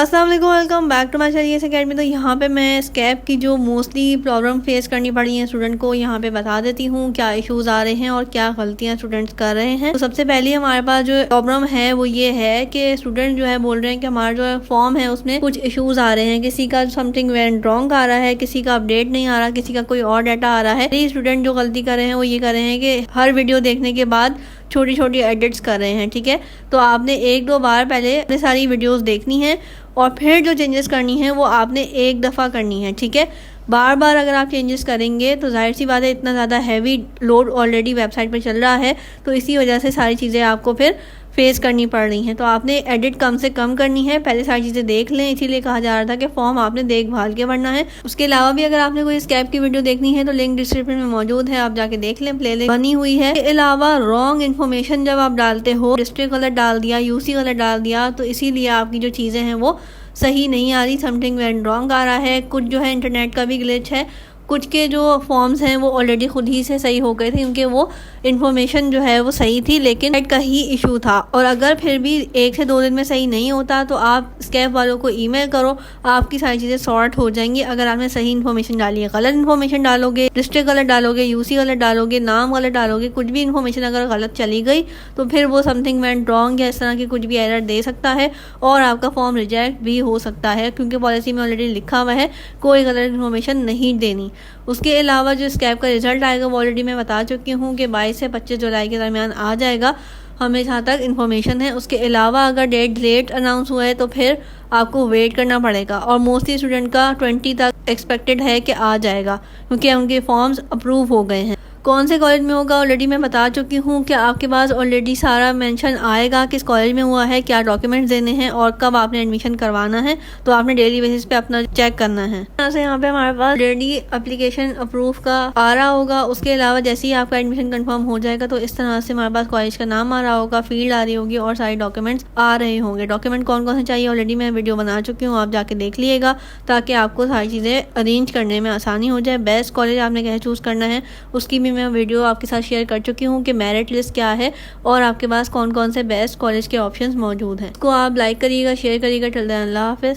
अस्सलाम वालेकुम, welcome back to my channel academy. तो यहाँ पे मैं स्कैप की जो मोस्टली प्रॉब्लम फेस करनी पड़ी है स्टूडेंट को यहाँ पे बता देती हूँ क्या इश्यूज आ रहे हैं और क्या गलतियाँ स्टूडेंट्स कर रहे हैं। तो सबसे पहले हमारे पास जो प्रॉब्लम है वो ये है कि स्टूडेंट जो है बोल रहे हैं कि हमारा जो फॉर्म है उसमें कुछ इश्यूज आ रहे हैं, किसी का समथिंग वेंट रॉन्ग आ रहा है, किसी का अपडेट नहीं आ रहा, किसी का कोई और डाटा आ रहा है। ये स्टूडेंट जो गलती कर रहे हैं वो ये कर रहे हैं कि हर वीडियो देखने के बाद छोटी छोटी एडिट्स कर रहे हैं। ठीक है, तो आपने एक दो बार पहले अपनी सारी वीडियोस देखनी है और फिर जो चेंजेस करनी है वो आपने एक दफ़ा करनी है। ठीक है, बार बार अगर आप चेंजेस करेंगे तो जाहिर सी बात है इतना ज़्यादा हैवी लोड ऑलरेडी वेबसाइट पर चल रहा है, तो इसी वजह से सारी चीज़ें आपको फिर फेस करनी पड़ रही हैं। तो आपने एडिट कम से कम करनी है, पहले सारी चीज़ें देख लें। इसीलिए कहा जा रहा था कि फॉर्म आपने देखभाल के भरना है। उसके अलावा भी अगर आपने कोई स्कैप की वीडियो देखनी है तो लिंक डिस्क्रिप्शन में मौजूद है, आप जाके देख लें, प्लेलिस्ट बनी हुई है। इसके अलावा रॉन्ग इन्फॉर्मेशन जब आप डालते हो, डिस्ट्रिक्ट गलत डाल दिया, यूसी गलत डाल दिया, तो इसीलिए आपकी जो चीज़ें हैं वो सही नहीं आ रही, समथिंग वेंट रॉन्ग आ रहा है। कुछ जो है इंटरनेट का भी ग्लिच है, कुछ के जो फॉर्म्स हैं वो ऑलरेडी खुद ही से सही हो गए थे, क्योंकि वो इन्फॉर्मेशन जो है वो सही थी, लेकिन नेट का ही इशू था। और अगर फिर भी 1 से 2 दिन में सही नहीं होता तो आप स्कैप वालों को ईमेल करो, आपकी सारी चीज़ें सॉर्ट हो जाएंगी। अगर आपने सही इन्फॉर्मेशन डाली है, गलत इन्फॉर्मेशन डालोगे, डिस्ट्रिक्ट गलत डालोगे, यूसी गलत डालोगे, नाम गलत डालोगे, कुछ भी इन्फॉर्मेशन अगर गलत चली गई तो फिर वो समथिंग वेंट रॉन्ग या इस तरह की कुछ भी एरर दे सकता है और आपका फॉर्म रिजेक्ट भी हो सकता है, क्योंकि पॉलिसी में ऑलरेडी लिखा हुआ है कोई गलत इन्फॉर्मेशन नहीं देनी। उसके अलावा जो स्कैप का रिजल्ट आएगा वो ऑलरेडी मैं बता चुकी हूँ कि 22 से 25 जुलाई के दरमियान आ जाएगा, हमें जहाँ तक इन्फॉर्मेशन है। उसके अलावा अगर डेट लेट अनाउंस हुआ है तो फिर आपको वेट करना पड़ेगा, और मोस्टली स्टूडेंट का 20 तक एक्सपेक्टेड है कि आ जाएगा, क्योंकि उनके फॉर्म्स अप्रूव हो गए हैं। कौन से कॉलेज में होगा ऑलरेडी मैं बता चुकी हूँ कि आपके पास ऑलरेडी सारा मेंशन आएगा किस कॉलेज में हुआ है, क्या डॉक्यूमेंट्स देने हैं और कब आपने एडमिशन करवाना है। तो आपने डेली बेसिस पे अपना चेक करना है। यहाँ पे हमारे पास ऑलरेडी एप्लीकेशन अप्रूव का आ रहा होगा। उसके अलावा जैसे ही आपका एडमिशन कंफर्म हो जाएगा तो इस तरह से हमारे पास कॉलेज का नाम आ रहा होगा, फील्ड आ रही होगी और सारे डॉक्यूमेंट्स आ रहे होंगे। डॉक्यूमेंट कौन कौन से चाहिए ऑलरेडी मैं वीडियो बना चुकी हूँ, आप जाके देख लीजिएगा ताकि आपको सारी चीज़ें अरेंज करने में आसानी हो जाए। बेस्ट कॉलेज आपने कैसे चूज़ करना है उसकी भी मैं वीडियो आपके शेयर कर चुकी हूँ कि मेरिट लिस्ट क्या है और आपके पास कौन कौन से बेस्ट कॉलेज के ऑप्शंस मौजूद हैं। इसको आप लाइक करिएगा, शेयर करिएगा। टिल देन अल्लाह हाफिज़।